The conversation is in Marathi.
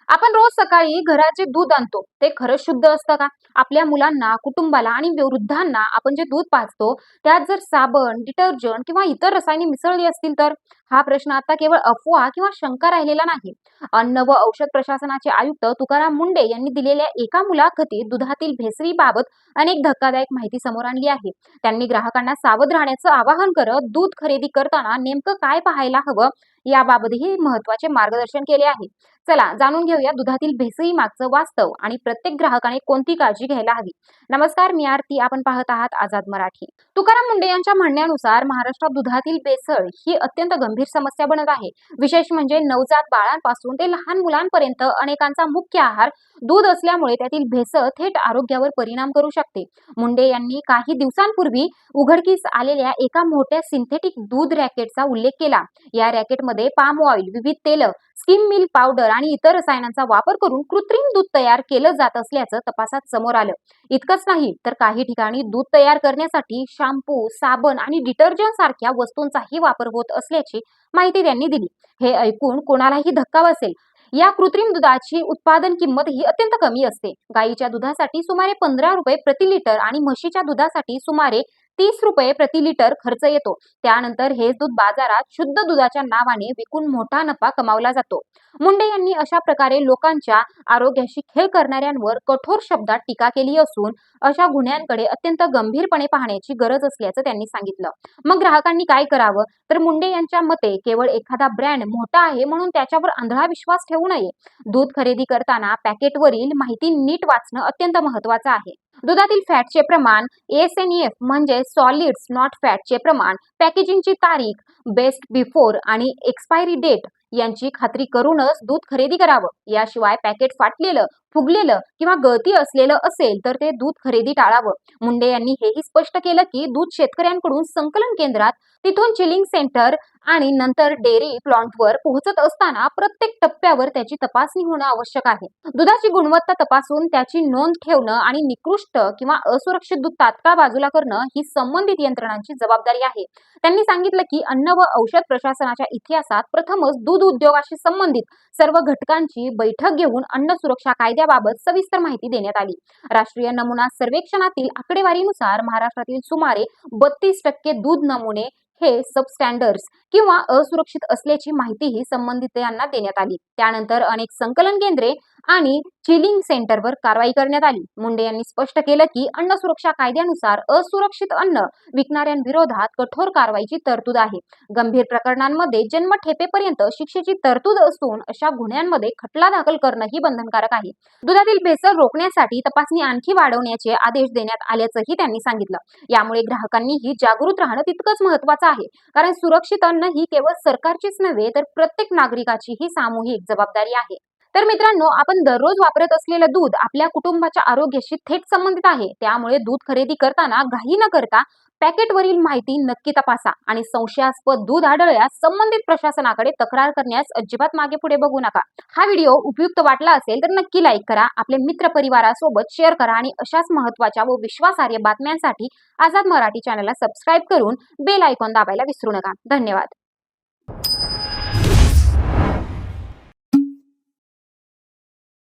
आपण रोज सकाळी घरात जे दूध आणतो ते खरंच शुद्ध असतं का? आपल्या मुलांना, कुटुंबाला आणि वृद्धांना आपण जे दूध पाजतो त्यात जर साबण, डिटर्जंट किंवा इतर रसायने मिसळली असतील तर? हा प्रश्न आता केवळ अफवा किंवा शंका राहिलेला नाही. अन्न व औषध प्रशासनाचे आयुक्त तुकाराम मुंडे यांनी दिलेल्या एका मुलाखतीत दुधातील भेसळीबाबत अनेक धक्कादायक माहिती समोर आणली आहे. त्यांनी ग्राहकांना सावध राहण्याचं आवाहन करत दूध खरेदी करताना नेमकं काय पाहायला हवं याबाबतही महत्त्वाचे मार्गदर्शन केले आहे. चला जाणून घेऊया दुधातील भेसळी मागचं वास्तव आणि प्रत्येक ग्राहकाने कोणती काळजी घ्यायला हवी. नमस्कार, मी आरती. आपण पाहत आहात आझाद मराठी. तुकाराम मुंडे यांच्या म्हणण्यानुसार महाराष्ट्रात दुधातील भेसळ ही अत्यंत गंभीर समस्या बनत आहे. विशेष म्हणजे नवजात बाळांपासून ते लहान मुलांपर्यंत अनेकांचा मुख्य आहार दूध असल्यामुळे त्यातील भेसळ थेट आरोग्यावर परिणाम करू शकते. मुंडे यांनी काही दिवसांपूर्वी उघडकीस आलेल्या एका मोठ्या सिंथेटिक दूध रॅकेटचा उल्लेख केला. या रॅकेटमध्ये पाम ऑइल, विविध तेल, स्किम मिल्क पावडर आणि इतर रसायनांचा वापर करून कृत्रिम दूध तयार केलं जात असल्याचं तपासात समोर आलं. इतकंच नाही तर काही ठिकाणी दूध तयार करण्यासाठी शॅम्पू, साबण आणि डिटर्जंट सारख्या वस्तूंचाही वापर होत असल्याची माहिती त्यांनी दिली. हे ऐकून कोणालाही धक्का बसेल. या कृत्रिम दुधाची उत्पादन किंमत ही अत्यंत कमी असते. गाईच्या दुधासाठी सुमारे 15 रुपये प्रति लिटर आणि म्हशीच्या दुधासाठी सुमारे 30 रुपये प्रति लिटर खर्च येतो. त्यानंतर हेच दूध बाजारात शुद्ध दुधाच्या नावाने विकून मोठा नफा कमावला जातो. मुंडे यांनी अशा प्रकारे लोकांच्या आरोग्याशी खेळ करणाऱ्यांवर कठोर शब्दात टीका केली असून अशा गुन्ह्यांकडे अत्यंत गंभीरपणे पाहण्याची गरज असल्याचं त्यांनी सांगितलं. मग ग्राहकांनी काय करावं? तर मुंडे यांच्या मते केवळ एखादा ब्रँड मोठा आहे म्हणून त्याच्यावर आंधळा विश्वास ठेवू नये. दूध खरेदी करताना पॅकेटवरील माहिती नीट वाचणं अत्यंत महत्त्वाचं आहे. दुधातील फॅटचे प्रमाण, एसएनएफ म्हणजे सॉलिड्स नॉट फॅटचे प्रमाण, पॅकेजिंगची तारीख, बेस्ट बिफोर आणि एक्सपायरी डेट यांची खात्री करूनच दूध खरेदी करावं. याशिवाय पॅकेट फाटलेलं, फुगलेलं किंवा गळती असलेलं असेल तर ते दूध खरेदी टाळावं. मुंडे यांनी हेही स्पष्ट केलं की दूध शेतकऱ्यांकडून संकलन केंद्रात, तिथून चिलिंग सेंटर आणि नंतर डेअरी प्लांटवर पोहोचत असताना प्रत्येक टप्प्यावर त्याची तपासणी होणं आवश्यक आहे. दुधाची गुणवत्ता तपासून त्याची नोंद ठेवणं आणि निकृष्ट किंवा असुरक्षित दूध तात्काळ बाजूला करणं ही संबंधित यंत्रणांची जबाबदारी आहे. त्यांनी सांगितलं की अन्न व औषध प्रशासनाच्या इतिहासात प्रथमच दूध उद्योगाशी संबंधित सर्व घटकांची बैठक घेऊन अन्न सुरक्षा कायद्याबाबत सविस्तर माहिती देण्यात आली. राष्ट्रीय नमुना सर्वेक्षणातील आकडेवारीनुसार महाराष्ट्रातील सुमारे 32% दूध नमुने हे सबस्टँडर्ड्स किंवा असुरक्षित असल्याची माहितीही संबंधितांना देण्यात आली. त्यानंतर अनेक संकलन केंद्रे आणि चिलिंग सेंटरवर कारवाई करण्यात आली. मुंडे यांनी स्पष्ट केलं की अन्न सुरक्षा कायद्यानुसार असुरक्षित अन्न विकणाऱ्यांविरोधात कठोर कारवाईची तरतूद आहे. गंभीर प्रकरणांमध्ये जन्मठेपेपर्यंत शिक्षेची तरतूद असून अशा गुन्ह्यांमध्ये खटला दाखल करणंही बंधनकारक आहे. दुधातील भेसळ रोखण्यासाठी तपासणी आणखी वाढवण्याचे आदेश देण्यात आल्याचंही त्यांनी सांगितलं. यामुळे ग्राहकांनीही जागृत राहणं तितकंच महत्त्वाचं आहे, कारण सुरक्षित अन्न ही केवळ सरकारचीच नव्हे तर प्रत्येक नागरिकाचीही सामूहिक जबाबदारी आहे. तर मित्रांनो, आपण दररोज वापरत असलेलं दूध आपल्या कुटुंबाच्या आरोग्याशी थेट संबंधित आहे. त्यामुळे दूध खरेदी करताना घाई न करता पॅकेटवरील माहिती नक्की तपासा आणि संशयास्पद दूध आढळल्यास संबंधित प्रशासनाकडे तक्रार करण्यास अजिबात मागे पुढे बघू नका. हा व्हिडिओ उपयुक्त वाटला असेल तर नक्की लाईक करा, आपले मित्र परिवारासोबत शेअर करा आणि अशाच महत्त्वाच्या व विश्वासार्ह बातम्यांसाठी आझाद मराठी चॅनलला सबस्क्राईब करून बेल आयकॉन दाबायला विसरू नका. धन्यवाद.